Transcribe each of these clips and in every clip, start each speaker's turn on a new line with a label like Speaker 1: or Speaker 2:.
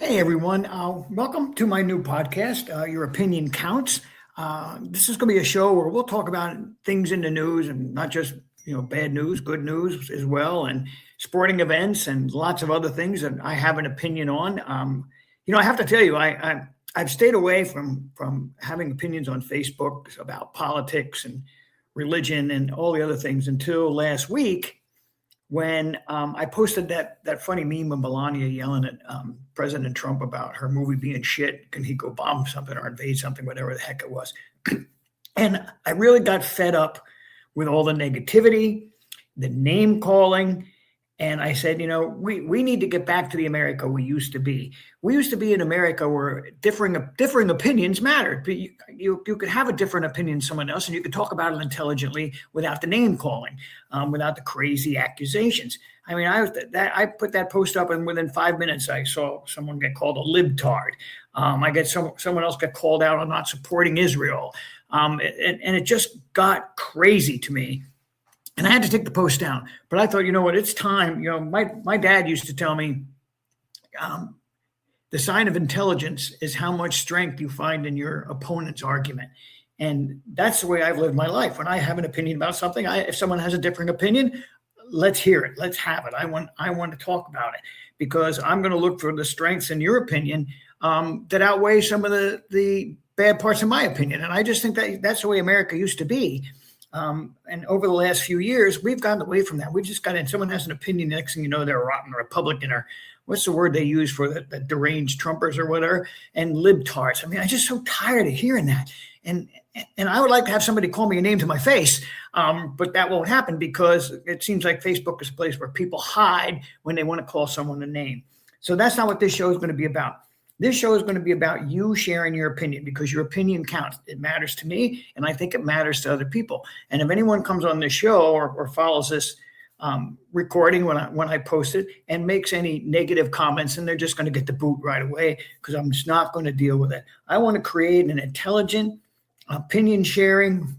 Speaker 1: Hey everyone, welcome to my new podcast, Your Opinion Counts. This is going to be a show where we'll talk about things in the news and not just bad news, good news as well, and sporting events and lots of other things that I have an opinion on. I have to tell you, I've stayed away from having opinions on Facebook about politics and religion and all the other things until last week when I posted that funny meme of Melania yelling at President Trump about her movie being shit. Can he go bomb something or invade something, whatever the heck it was? And I really got fed up with all the negativity, the name calling. And I said, we need to get back to the America we used to be. We used to be in America where differing opinions mattered. But you could have a different opinion than someone else, and you could talk about it intelligently without the name calling, without the crazy accusations. I mean, I put that post up, and within 5 minutes, I saw someone get called a libtard. I get someone else get called out on not supporting Israel, and it just got crazy to me. And I had to take the post down, but I thought, it's time. My dad used to tell me, the sign of intelligence is how much strength you find in your opponent's argument. And that's the way I've lived my life. When I have an opinion about something, if someone has a different opinion, let's hear it. Let's have it. I want to talk about it because I'm going to look for the strengths in your opinion that outweigh some of the bad parts of my opinion. And I just think that's the way America used to be. And over the last few years, we've gotten away from that. We've just got in. Someone has an opinion. Next thing you know, they're a rotten Republican or what's the word they use for the deranged Trumpers or whatever, and libtards. I mean, I'm just so tired of hearing that. And I would like to have somebody call me a name to my face, but that won't happen because it seems like Facebook is a place where people hide when they want to call someone a name. So that's not what this show is going to be about. This show is going to be about you sharing your opinion because your opinion counts. It matters to me, and I think it matters to other people. And if anyone comes on this show or follows this recording when I post it and makes any negative comments, and they're just going to get the boot right away because I'm just not going to deal with it. I want to create an intelligent, opinion-sharing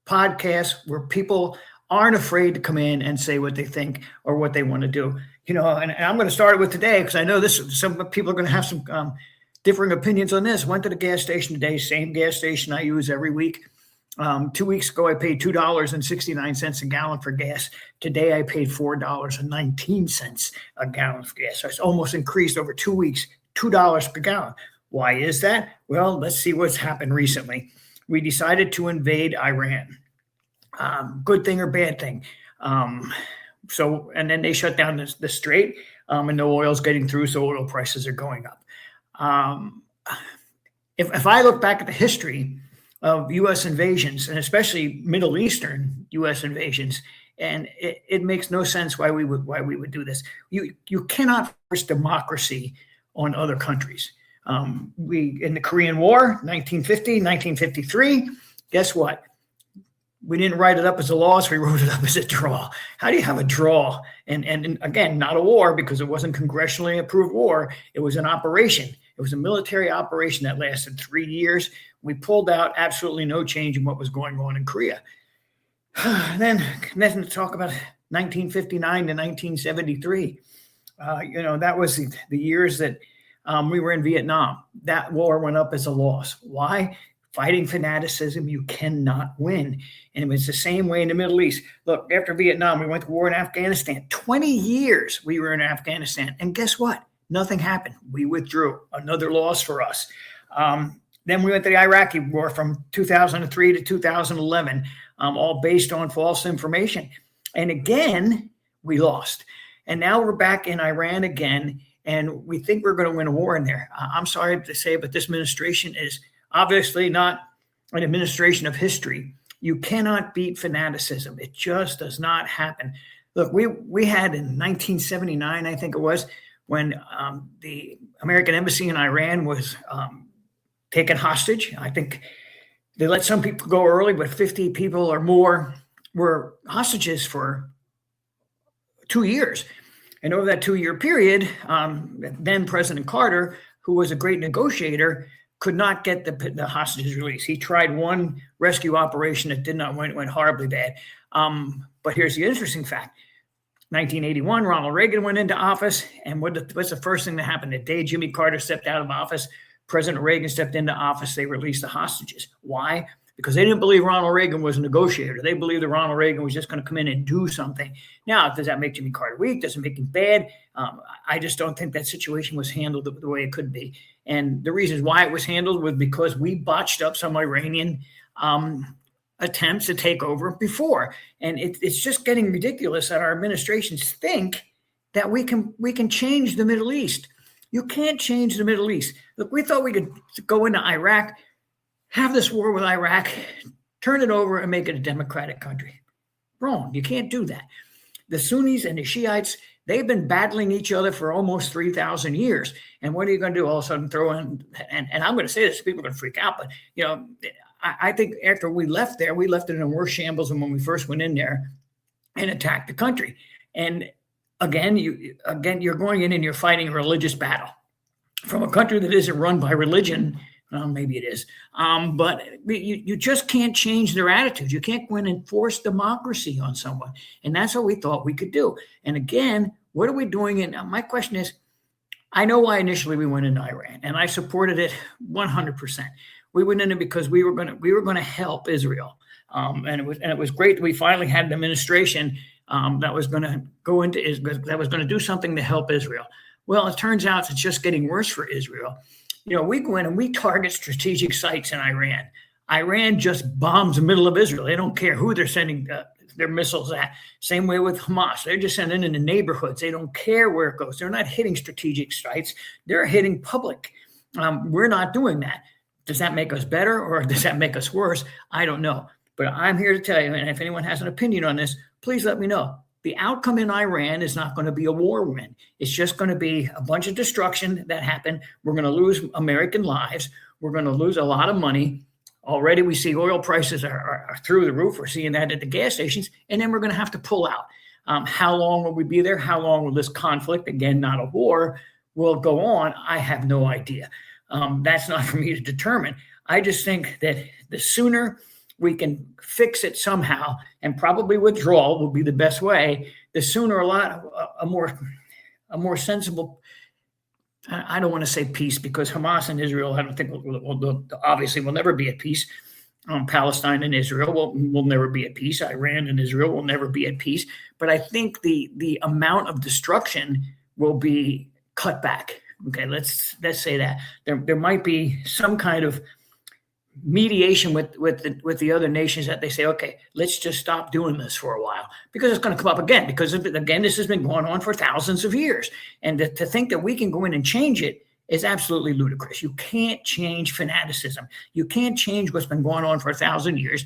Speaker 1: podcast where people aren't afraid to come in and say what they think or what they want to do. And I'm going to start it with today because I know some people are going to have some differing opinions on this. Went to the gas station today, same gas station I use every week. 2 weeks ago, I paid $2.69 a gallon for gas. Today, I paid $4.19 a gallon for gas. So it's almost increased over 2 weeks, $2 per gallon. Why is that? Well, let's see what's happened recently. We decided to invade Iran. Good thing or bad thing? And then they shut down the strait, and no oil's getting through, so oil prices are going up. If I look back at the history of U.S. invasions, and especially Middle Eastern U.S. invasions, and it makes no sense why we would do this. You cannot force democracy on other countries. We in the Korean War, 1950, 1953, guess what? We didn't write it up as a loss. We wrote it up as a draw. How do you have a draw? And again, not a war because it wasn't congressionally approved war. It was an operation. It was a military operation that lasted 3 years. We pulled out absolutely no change in what was going on in Korea. Then to talk about 1959 to 1973. That was the years that we were in Vietnam. That war went up as a loss. Why? Fighting fanaticism, you cannot win. And it was the same way in the Middle East. Look, after Vietnam, we went to war in Afghanistan. 20 years we were in Afghanistan. And guess what? Nothing happened. We withdrew. Another loss for us. Then we went to the Iraqi war from 2003 to 2011, all based on false information. And again, we lost. And now we're back in Iran again, and we think we're going to win a war in there. I'm sorry to say, but this administration is obviously not an administration of history. You cannot beat fanaticism. It just does not happen. Look, we had in 1979, I think it was, when the American embassy in Iran was taken hostage. I think they let some people go early, but 50 people or more were hostages for 2 years. And over that 2-year period, then President Carter, who was a great negotiator, could not get the hostages released. He tried one rescue operation that did not went horribly bad. But here's the interesting fact. 1981, Ronald Reagan went into office. And what's the first thing that happened? The day Jimmy Carter stepped out of office, President Reagan stepped into office, they released the hostages. Why? Because they didn't believe Ronald Reagan was a negotiator. They believed that Ronald Reagan was just going to come in and do something. Now, does that make Jimmy Carter weak? Does it make him bad? I just don't think that situation was handled the way it could be. And the reasons why it was handled was because we botched up some Iranian attempts to take over before. And it's just getting ridiculous that our administrations think that we can change the Middle East. You can't change the Middle East. Look, we thought we could go into Iraq, have this war with Iraq, turn it over and make it a democratic country. Wrong. You can't do that. The Sunnis and the Shiites, they've been battling each other for almost 3,000 years. And what are you going to do? All of a sudden throw in, and I'm going to say this, people are going to freak out, but I think after we left there, we left it in worse shambles than when we first went in there and attacked the country. And again, you're going in and you're fighting a religious battle from a country that isn't run by religion. Well, maybe it is, but you just can't change their attitudes. You can't go in and force democracy on someone, and that's what we thought we could do. And again, what are we doing? And my question is, I know why initially we went into Iran, and I supported it 100%. We went in it because we were going to help Israel, and it was great that we finally had an administration that was going to go into that was going to do something to help Israel. Well, it turns out it's just getting worse for Israel. We go in and we target strategic sites in Iran. Iran just bombs the middle of Israel. They don't care who they're sending their missiles at. Same way with Hamas. They're just sending in the neighborhoods. They don't care where it goes. They're not hitting strategic sites. They're hitting public. We're not doing that. Does that make us better or does that make us worse? I don't know. But I'm here to tell you, and if anyone has an opinion on this, please let me know. The outcome in Iran is not going to be a war win. It's just going to be a bunch of destruction that happened. We're going to lose American lives. We're going to lose a lot of money. Already we see oil prices are through the roof. We're seeing that at the gas stations. And then we're going to have to pull out. How long will we be there? How long will this conflict, again, not a war, will go on? I have no idea. That's not for me to determine. I just think that the sooner we can fix it somehow, and probably withdrawal will be the best way, the sooner a more sensible, I don't want to say peace, because Hamas and Israel, I don't think obviously will never be at peace. Palestine and Israel will never be at peace. Iran and Israel will never be at peace. But I think the amount of destruction will be cut back. Okay, let's say that there might be some kind of mediation with the other nations that they say, okay, let's just stop doing this for a while, because it's going to come up again, because again, this has been going on for thousands of years. And to think that we can go in and change it is absolutely ludicrous. You can't change fanaticism. You can't change what's been going on for 1,000 years,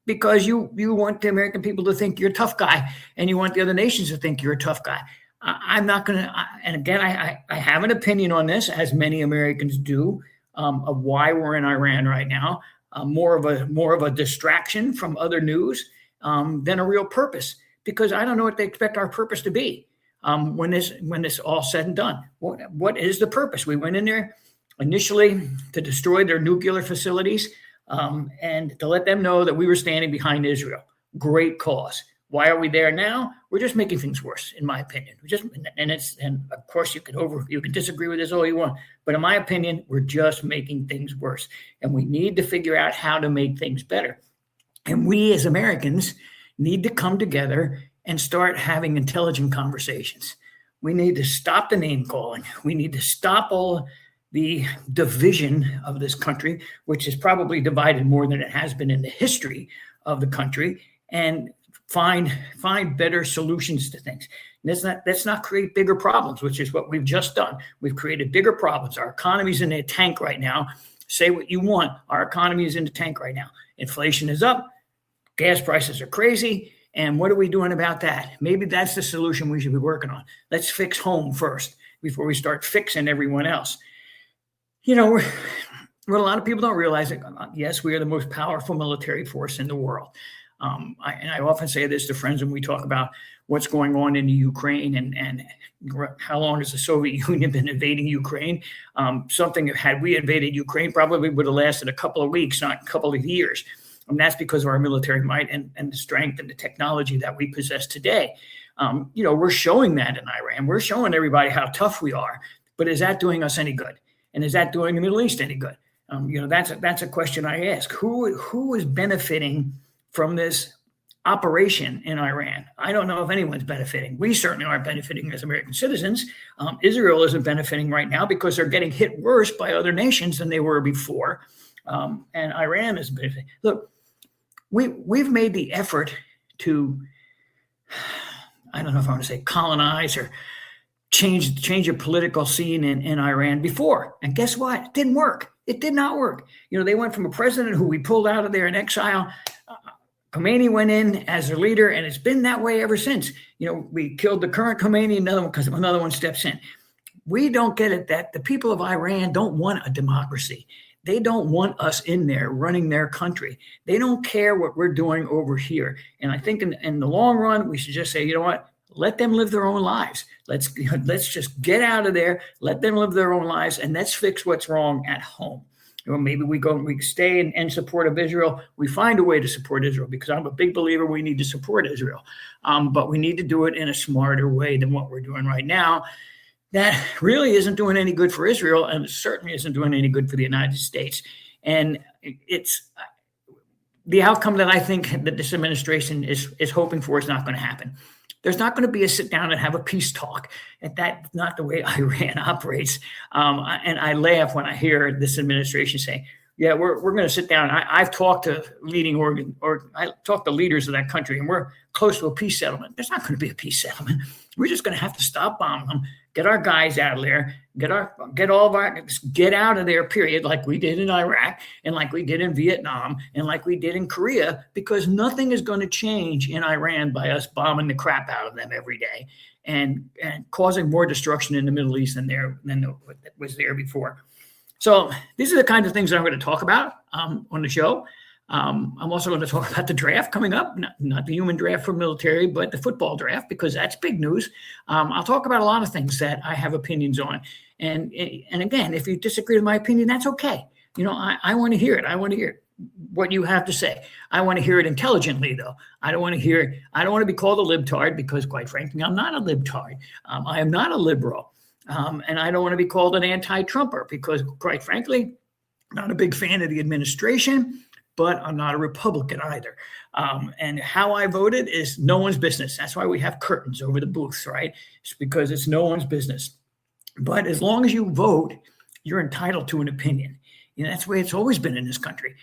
Speaker 1: because you want the American people to think you're a tough guy, and you want the other nations to think you're a tough guy. I'm not going to, and again, I have an opinion on this, as many Americans do, of why we're in Iran right now, more of a distraction from other news than a real purpose, because I don't know what they expect our purpose to be when this all said and done. What is the purpose? We went in there initially to destroy their nuclear facilities and to let them know that we were standing behind Israel. Great cause. Why are we there now? We're just making things worse, in my opinion. And of course you can disagree with this all you want, but in my opinion, we're just making things worse. And we need to figure out how to make things better. And we as Americans need to come together and start having intelligent conversations. We need to stop the name calling. We need to stop all the division of this country, which is probably divided more than it has been in the history of the country, and find better solutions to things. And let's not create bigger problems, which is what we've just done. We've created bigger problems. Our economy's in a tank right now. Say what you want. Our economy is in the tank right now. Inflation is up. Gas prices are crazy. And what are we doing about that? Maybe that's the solution we should be working on. Let's fix home first before we start fixing everyone else. What a lot of people don't realize, yes, we are the most powerful military force in the world. I often say this to friends when we talk about what's going on in the Ukraine and how long has the Soviet Union been invading Ukraine. Something, had we invaded Ukraine, probably would have lasted a couple of weeks, not a couple of years. And that's because of our military might and the strength and the technology that we possess today. We're showing that in Iran. We're showing everybody how tough we are. But is that doing us any good? And is that doing the Middle East any good? That's a question I ask. Who is benefiting from this operation in Iran? I don't know if anyone's benefiting. We certainly aren't benefiting as American citizens. Israel isn't benefiting right now because they're getting hit worse by other nations than they were before. And Iran is benefiting. Look, we've made the effort to, I don't know if I want to say colonize or change a political scene in Iran before. And guess what? It didn't work. It did not work. They went from a president who we pulled out of there in exile. Khomeini went in as their leader, and it's been that way ever since. We killed the current Khomeini, another one, because another one steps in. We don't get it that the people of Iran don't want a democracy. They don't want us in there running their country. They don't care what we're doing over here. And I think in the long run, we should just say, you know what? Let them live their own lives. Let's just get out of there. Let them live their own lives, and let's fix what's wrong at home. Maybe we stay in support of Israel. We find a way to support Israel, because I'm a big believer we need to support Israel. But we need to do it in a smarter way than what we're doing right now. That really isn't doing any good for Israel, and it certainly isn't doing any good for the United States. And it's the outcome that I think that this administration is hoping for is not going to happen. There's not going to be a sit down and have a peace talk. And that's not the way Iran operates. And I laugh when I hear this administration say, yeah, we're going to sit down. I've talked to I talked to leaders of that country, and we're close to a peace settlement. There's not going to be a peace settlement. We're just going to have to stop bombing them, get our guys out of there, get out of there, period, like we did in Iraq and like we did in Vietnam and like we did in Korea, because nothing is going to change in Iran by us bombing the crap out of them every day and causing more destruction in the Middle East than was there before. So these are the kinds of things that I'm going to talk about on the show. I'm also going to talk about the draft coming up, not the human draft for military, but the football draft, because that's big news. I'll talk about a lot of things that I have opinions on. And again, if you disagree with my opinion, that's okay. I want to hear it. I want to hear what you have to say. I want to hear it intelligently, though. I don't want to be called a libtard, because quite frankly, I'm not a libtard. I am not a liberal. And I don't want to be called an anti-Trumper, because quite frankly, I'm not a big fan of the administration, but I'm not a Republican either. And how I voted is no one's business. That's why we have curtains over the booths, right? It's because it's no one's business. But as long as you vote, you're entitled to an opinion. That's the way it's always been in this country.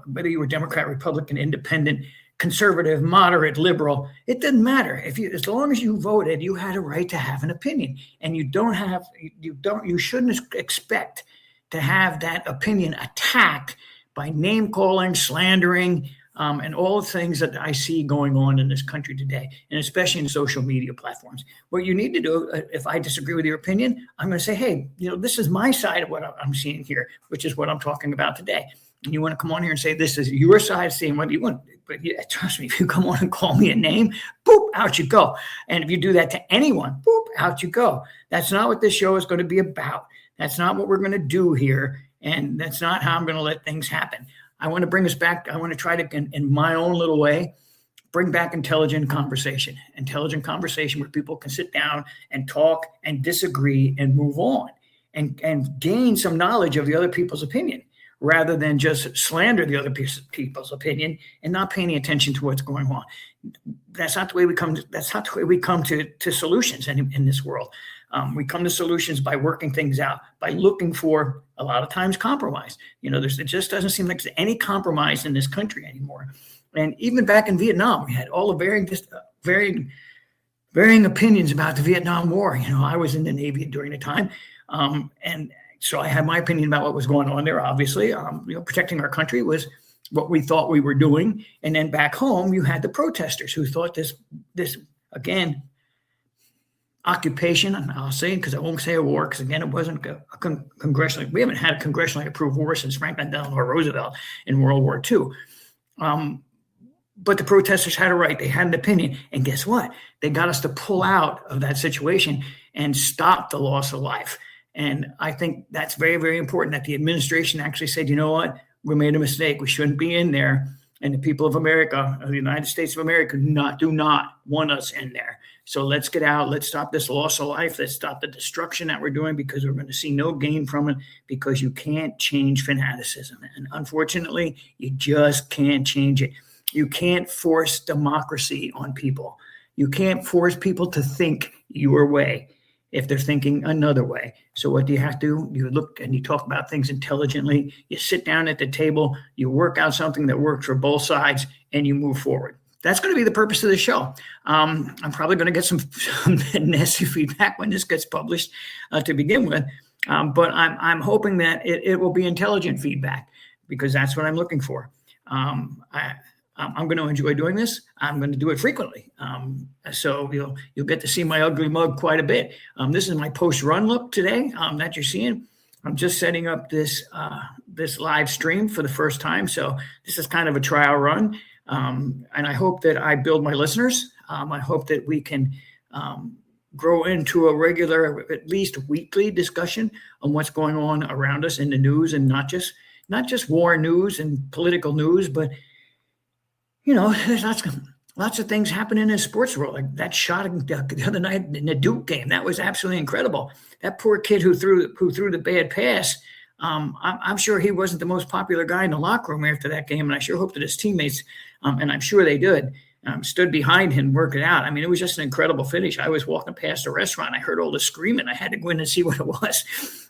Speaker 1: Whether you were Democrat, Republican, independent, conservative, moderate, liberal, it didn't matter. As long as you voted, you had a right to have an opinion. And you shouldn't expect to have that opinion attacked by name calling, slandering, and all the things that I see going on in this country today, and especially in social media platforms. What you need to do, if I disagree with your opinion, I'm going to say, hey, this is my side of what I'm seeing here, which is what I'm talking about today. And you want to come on here and say, this is your side, saying what you want. But trust me, if you come on and call me a name, boop, out you go. And if you do that to anyone, boop, out you go. That's not what this show is going to be about. That's not what we're going to do here. And that's not how I'm going to let things happen. I want to bring us back. I want to try to, in my own little way, bring back intelligent conversation where people can sit down and talk and disagree and move on and gain some knowledge of the other people's opinion, rather than just slander the other people's opinion and not paying attention to what's going on. That's not the way we come. That's not the way we come to solutions in this world. We come to solutions by working things out, by looking for, a lot of times, compromise. It just doesn't seem like there's any compromise in this country anymore. And even back in Vietnam, we had all the varying opinions about the Vietnam War. I was in the Navy during the time, and so I had my opinion about what was going on there. Obviously, protecting our country was what we thought we were doing. And then back home, you had the protesters who thought this again, occupation, and I'll say, because I won't say a war, because again, it wasn't a congressionally, we haven't had a congressionally approved war since Franklin Delano Roosevelt in World War II. But the protesters had a right. They had an opinion. And guess what? They got us to pull out of that situation and stop the loss of life. And I think that's very, very important, that the administration actually said, you know what? We made a mistake. We shouldn't be in there. And the people of America, of the United States of America, do not want us in there. So let's get out. Let's stop this loss of life. Let's stop the destruction that we're doing, because we're going to see no gain from it, because you can't change fanaticism. And unfortunately, you just can't change it. You can't force democracy on people. You can't force people to think your way if they're thinking another way. So what do you have to do? You look and you talk about things intelligently. You sit down at the table, you work out something that works for both sides, and you move forward. That's going to be the purpose of the show. I'm probably going to get some nasty feedback when this gets published to begin with, but I'm hoping that it will be intelligent feedback, because that's what I'm looking for. I'm going to enjoy doing this. I'm going to do it frequently. So you'll get to see my ugly mug quite a bit. This is my post-run look today that you're seeing. I'm just setting up this live stream for the first time. So this is kind of a trial run. And I hope that I build my listeners. I hope that we can grow into a regular, at least weekly discussion on what's going on around us in the news, and not just war news and political news, but there's lots of things happening in the sports world. Like that shot the other night in the Duke game, that was absolutely incredible. That poor kid who threw the bad pass. I'm sure he wasn't the most popular guy in the locker room after that game, and I sure hope that his teammates, and I'm sure they did, stood behind him, work it out. I mean, it was just an incredible finish. I was walking past a restaurant, I heard all the screaming. I had to go in and see what it was.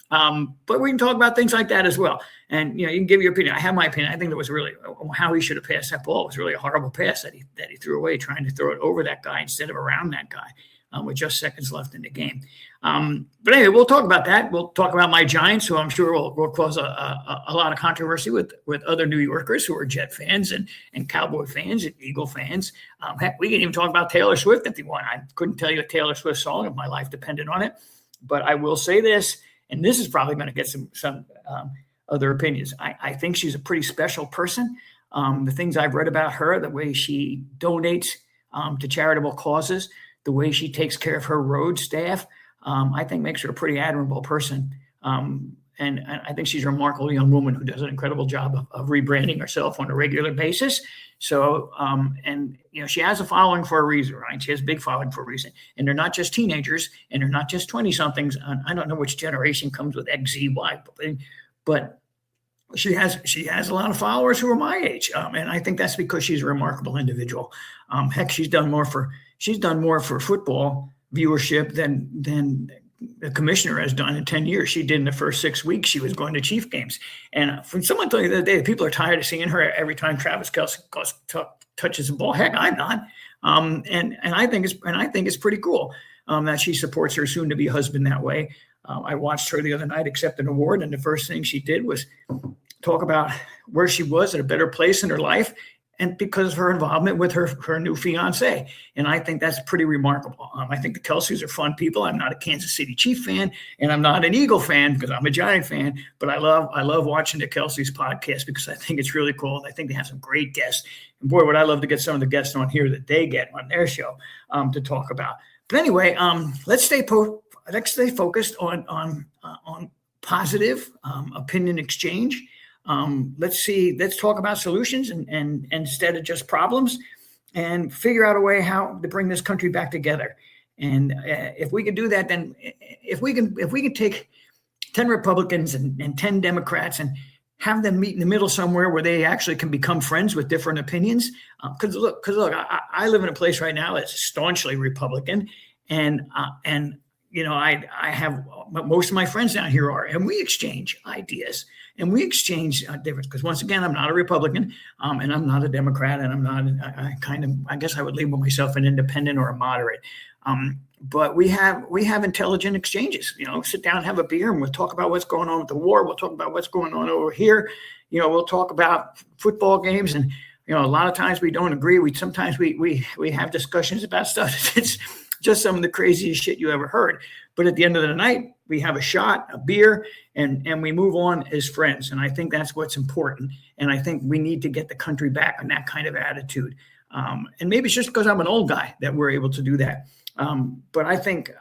Speaker 1: But we can talk about things like that as well. And you can give your opinion. I have my opinion. I think it was really how he should have passed that ball. It was really a horrible pass that he threw away, trying to throw it over that guy instead of around that guy. With just seconds left in the game. But anyway, we'll talk about that. We'll talk about my Giants, who I'm sure will cause a lot of controversy with other New Yorkers who are Jet fans and Cowboy fans and Eagle fans. Heck, we can even talk about Taylor Swift if you want. I couldn't tell you a Taylor Swift song if my life depended on it. But I will say this, and this is probably going to get some other opinions. I think she's a pretty special person. The things I've read about her, the way she donates to charitable causes, the way she takes care of her road staff, I think makes her a pretty admirable person. And I think she's a remarkable young woman who does an incredible job of rebranding herself on a regular basis. So, she has a following for a reason, right? She has a big following for a reason. And they're not just teenagers, and they're not just 20-somethings. I don't know which generation comes with X, Z, Y, but she has a lot of followers who are my age. And I think that's because she's a remarkable individual. Heck, she's done more for football viewership than the commissioner has done in 10 years. She did in the first 6 weeks. She was going to Chief games. And from someone told me the other day, people are tired of seeing her every time Travis Kelce touches the ball. Heck, I'm not. And I think it's pretty cool that she supports her soon-to-be husband that way. I watched her the other night accept an award, and the first thing she did was talk about where she was at a better place in her life, and because of her involvement with her new fiance. And I think that's pretty remarkable. I think the Kelces are fun people. I'm not a Kansas City Chief fan, and I'm not an Eagle fan because I'm a Giant fan, but I love watching the Kelces podcast because I think it's really cool. And I think they have some great guests. And boy, would I love to get some of the guests on here that they get on their show to talk about. But anyway, let's stay focused on positive opinion exchange. Let's talk about solutions and instead of just problems, and figure out a way how to bring this country back together. And if we can do that, then if we can take 10 Republicans and 10 Democrats and have them meet in the middle somewhere where they actually can become friends with different opinions. Because look, I live in a place right now that's staunchly Republican, and I have most of my friends down here are, and we exchange ideas and we exchange difference. Because once again, I'm not a Republican, and I'm not a Democrat, and I'm not. I guess I would label myself an independent or a moderate. But we have intelligent exchanges. Sit down, have a beer, and we'll talk about what's going on with the war. We'll talk about what's going on over here. We'll talk about football games, and a lot of times we don't agree. Sometimes we have discussions about stuff. It's just some of the craziest shit you ever heard. But at the end of the night, we have a shot, a beer, and we move on as friends. And I think that's what's important. And I think we need to get the country back on that kind of attitude. And maybe it's just because I'm an old guy that we're able to do that. But I think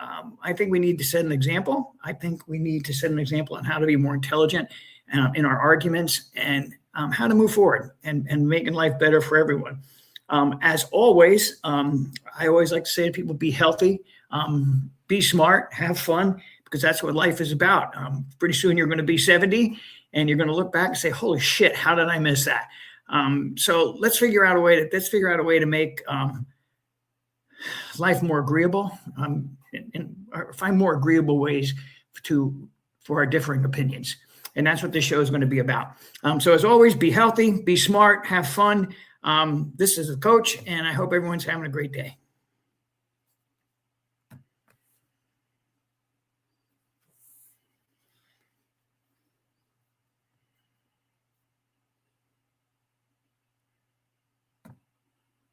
Speaker 1: we need to set an example. I think we need to set an example on how to be more intelligent in our arguments and how to move forward and making life better for everyone. As always, I always like to say to people, be healthy, be smart, have fun, because that's what life is about. Pretty soon you're going to be 70 and you're going to look back and say, holy shit, how did I miss that? So let's figure out a way to make life more agreeable, and find more agreeable ways for our differing opinions. And that's what this show is going to be about. So as always, be healthy, be smart, have fun. This is the coach, and I hope everyone's having a great day.